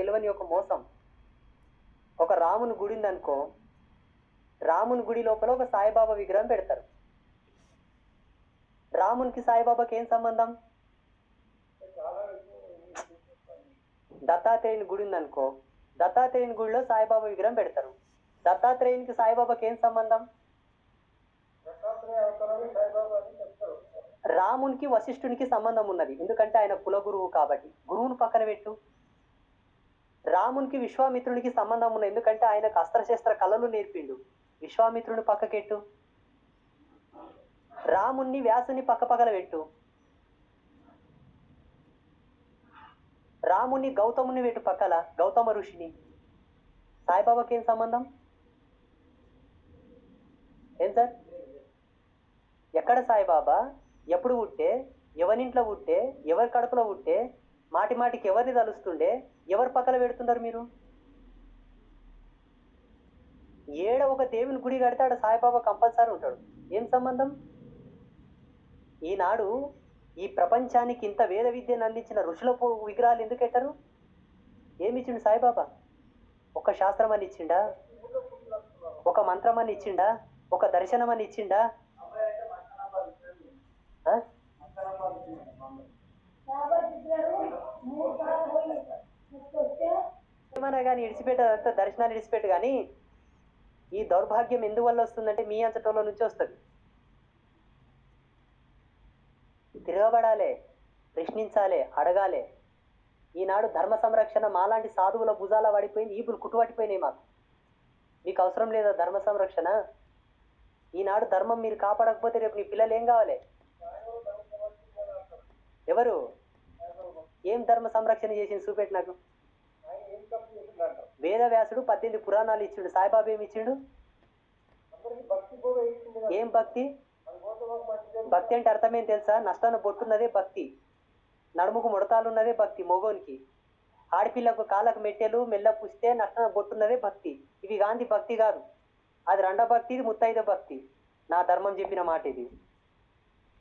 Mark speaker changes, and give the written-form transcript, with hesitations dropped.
Speaker 1: తెలియని ఒక మోసం. ఒక రాముని గుడి ఉందనుకో, రాముని గుడి లోపల ఒక సాయిబాబా విగ్రహం పెడతారు. రామునికి సాయిబాబాకి ఏం సంబంధం? దత్తాత్రేయుని గుడి ఉందనుకో, దత్తాత్రేయుని గుడిలో సాయిబాబా విగ్రహం పెడతారు. దత్తాత్రేయునికి సాయిబాబాకి ఏం సంబంధం? రామునికి వశిష్ఠునికి సంబంధం ఉన్నది, ఎందుకంటే ఆయన కులగురువు కాబట్టి. గురువును పక్కన పెట్టు. రామునికి విశ్వామిత్రునికి సంబంధం ఉన్నది, ఎందుకంటే ఆయనకు అస్త్రశస్త్ర కళలు నేర్పిండు. విశ్వామిత్రుని పక్కకెట్టు. రాముణ్ణి వ్యాసుని పక్కన పెట్టు. రాముని గౌతముని పెట్టు పక్కల, గౌతమ ఋషిని. సాయిబాబాకి ఏం సంబంధం? ఏం సార్? ఎక్కడ సాయిబాబా? ఎప్పుడు పుట్టే? ఎవరింట్లో పుట్టే? ఎవరి కడుపులో పుట్టే? మాటి మాటికి ఎవరిని తలుస్తుండే? ఎవరి పక్కన పెడుతున్నారు మీరు? ఏడ ఒక దేవుని గుడి కడితే ఆడ సాయిబాబా కంపల్సరీ ఉంటాడు. ఏం సంబంధం? ఈనాడు ఈ ప్రపంచానికి ఇంత వేద విద్యను అందించిన ఋషుల విగ్రహాలు ఎందుకు పెట్టారు? ఏమిచ్చిండు సాయిబాబా? ఒక శాస్త్రం అని ఇచ్చిండా? ఒక మంత్రం అని ఇచ్చిండా? ఒక దర్శనం అని ఇచ్చిండా? ఏమన్నా కానీ ఇడిచిపెట్ట, దర్శనాలు ఇడిచిపెట్టు. కానీ ఈ దౌర్భాగ్యం ఎందువల్ల వస్తుందంటే మీ అంతటోళ్ళ నుంచి వస్తుంది. తిరగబడాలి, ప్రశ్నించాలి, అడగాలి. ఈనాడు ధర్మ సంరక్షణ మాలాంటి సాధువుల భుజాల పడిపోయింది, ఈపులు కుట్టుబడిపోయినాయి. మీకు అవసరం లేదా ధర్మ సంరక్షణ? ఈనాడు ధర్మం మీరు కాపాడకపోతే రేపు నీ పిల్లలు ఏం కావాలి? ఎవరు? ఏం ధర్మ సంరక్షణ చేసింది చూపెట్టి నాకు. వేదవ్యాసుడు 18 పురాణాలు ఇచ్చిండు, సాయిబాబా ఏమి ఇచ్చిండు? ఏం భక్తి? భక్తి అంటే అర్థం ఏం తెలుసా? నష్టాన్ని బొట్టున్నదే భక్తి, నడుముకు ముడతాలున్నదే భక్తి. మొగోనికి, ఆడపిల్లకు కాళ్ళకు మెట్టెలు మెల్ల పుస్తే నష్టాన్ని బొట్టున్నదే భక్తి. ఇవి గాంధీ భక్తి కాదు, అది రెండో భక్తి, ఇది ముత్తైద భక్తి. నా ధర్మం చెప్పిన మాట ఇది.